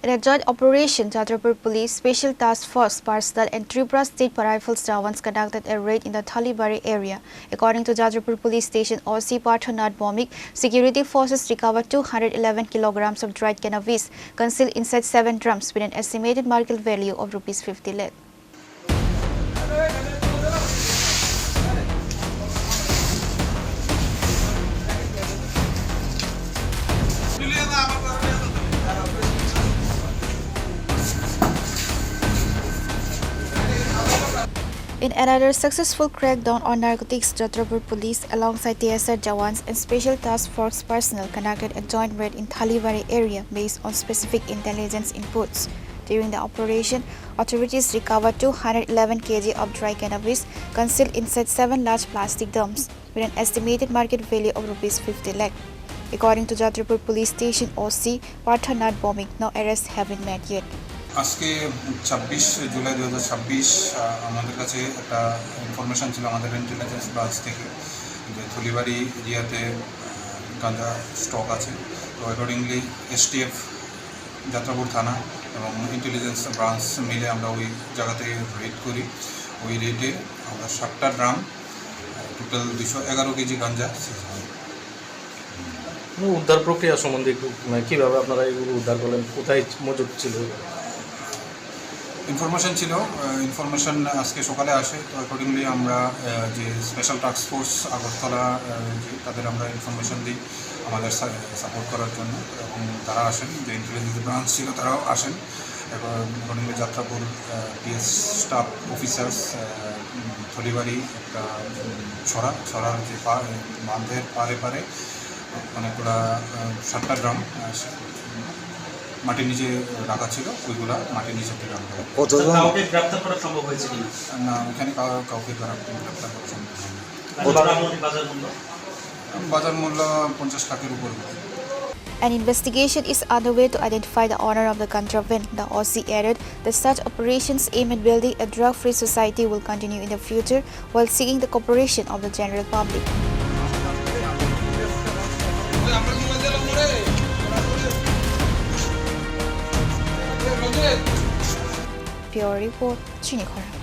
In a joint operation, Jatrapur Police Special Task Force personnel and Tripura State Rifles jawans conducted a raid in the Thalibari area. According to Jatrapur Police Station OC Partha, Nath, Bhowmik, security forces recovered 211 kilograms of dried cannabis concealed inside 7 drums with an estimated market value of Rs 50 lakh. In another successful crackdown on narcotics, Jatrapur Police alongside TSR jawans and Special Task Force personnel conducted a joint raid in Thalibari area based on specific intelligence inputs. During the operation, authorities recovered 211 kg of dry cannabis concealed inside 7 large plastic drums with an estimated market value of Rs 50 lakh. According to Jatrapur Police Station OC Partha, Nath, Bhowmik, no arrests have been made yet. আজকে 26 জুলাই 2026 আমাদের কাছে একটা information ছিল আমাদের intelligence branch থেকে যে থলিবাড়ি এরিয়াতে গাঁজা স্টক আছে। তো অ্যাকর্ডিংলি এসটিএফ যাত্রাপুর থানা এবং ইন্টেলিজেন্স ব্রাঞ্চ মিলে আমরা ওই জায়গাতে রেড করি। ওই রেডে আমরা 7টা ড্রাম টোটাল 211 কেজি গাঁজা উদ্ধার প্রক্রিয়া সম্বন্ধে একটু কীভাবে আপনারা এগুলো উদ্ধার করলেন, কোথায় মজুদ ছিল? ইনফরমেশন ছিল, ইনফরমেশন আজকে সকালে আসে। তো অ্যাকর্ডিংলি আমরা যে স্পেশাল টাস্ক ফোর্স আগরতলা তাদের আমরা ইনফরমেশন দিই আমাদের সাপোর্ট করার জন্য, এবং তারা আসেন। যে ইন্টেলিজেন্স ব্রাঞ্চ ছিল তারাও আসেন। Accordingly Jatrapur PS staff officers Tholibari একটা ছড়ার যে বাঁধের পারে অনেকগুলা 7টা ড্রাম মাটির নিচে রাখা ছিল, ওইগুলা মাটির নিচে থেকে আনতে হবে। কাউকে গ্রেফতার করা সম্ভব হয়েছে কিনা? না, ওখানে কাউকে গ্রেফতার করা সম্ভব হয়নি। বাজার মূল্য 50 লাখের উপর। An investigation is underway to identify the owner of the contraband. The OC added that such operations aimed at building a drug-free society will continue in the future while seeking the cooperation of the general public. Pure report, Chini, Khorang.